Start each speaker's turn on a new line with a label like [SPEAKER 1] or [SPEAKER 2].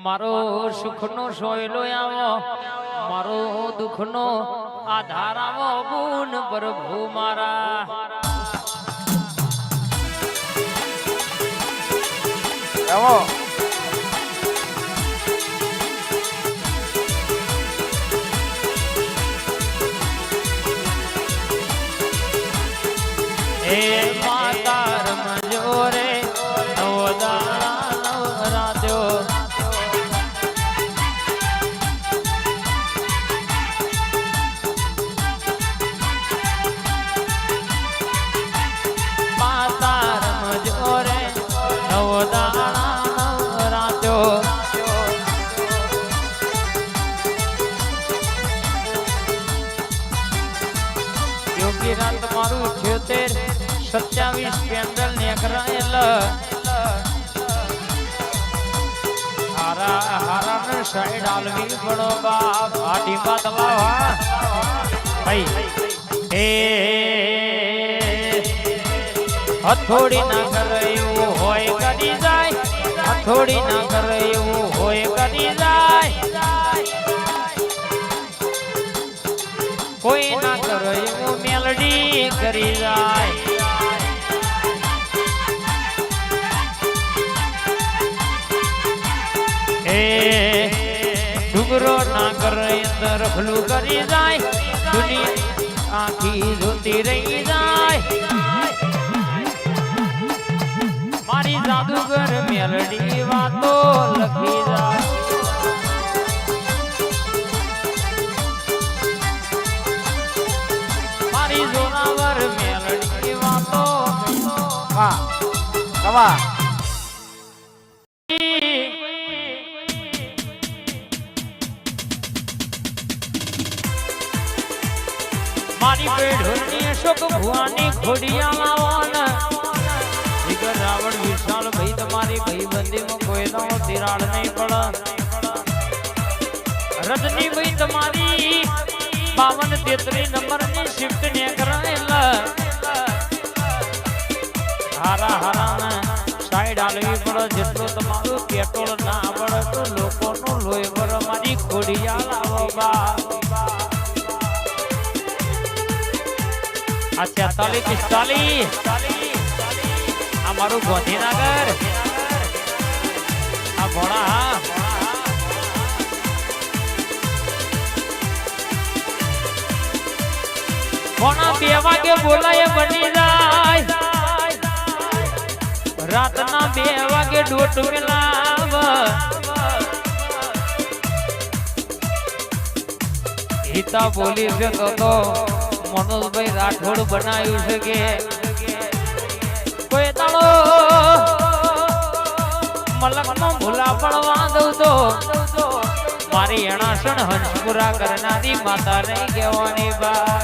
[SPEAKER 1] મારો સુખનો સોયલો આવો, મારો દુઃખનો આધાર આવો, ગુણ પ્રભુ મારા.
[SPEAKER 2] આવો
[SPEAKER 1] હે માતા રમજો રે નવદાણા નવરાત્યો. માતા રમજો રે નવદાણા નવરાત્યો. યોગી રાત મારું 76 પેન્ડલ નેકરાયેલ હારા ને સાઈડ આલવી પડો બાપ. આડી બાતલાવા ભાઈ એ હથોડી ના કરે એવું હોય કરી જાય, હથોડી ના કરે એવું હોય કરી જાય, કોઈ ના કરે એવું મેલડી કરી જાય. ડુંગરો ના કરે અંદર રખલું કરી જાય, દુનિયા આખી જોતી રહી જાય. મારી જાદુગર મેલડી વાતો લખી જાય. મારી જોરાવર મેલડી વાતો
[SPEAKER 2] વાહ કવા મારી પેઢોની અશોક ભુવાની ખોડિયા લાવવાના. જીગર રાવણ વિશાલ ભાઈ તમારી ભાઈબંધીમાં કોઈનો તિરાડ નહીં પડે. રજની ભાઈ તમારી 52-33 નંબરની શિફ્ટ ને કરાયેલા હારા સાઈડ આલવી પડે. જેટલો તમારું પેટ્રોલ ના પડે તો લોકોનું લોહી પર મારી ખોડિયા લાવો બા. આ 43-45 આ મારું ગાંધીનગર આ ભોળા ભોળા 2 વાગે બોલાય બની જાય, રાતના 2 વાગે ડોટ મેલાવ. હિતા બોલી છે તો મનોજભાઈ રાઠોડ બનાવ્યું છે કે કોઈ દાડો મલકનો ભૂલા પડવા દઉં તો મારી એણાસણ હંસપુરા કરનારી માતા નહીં કહેવાની બા.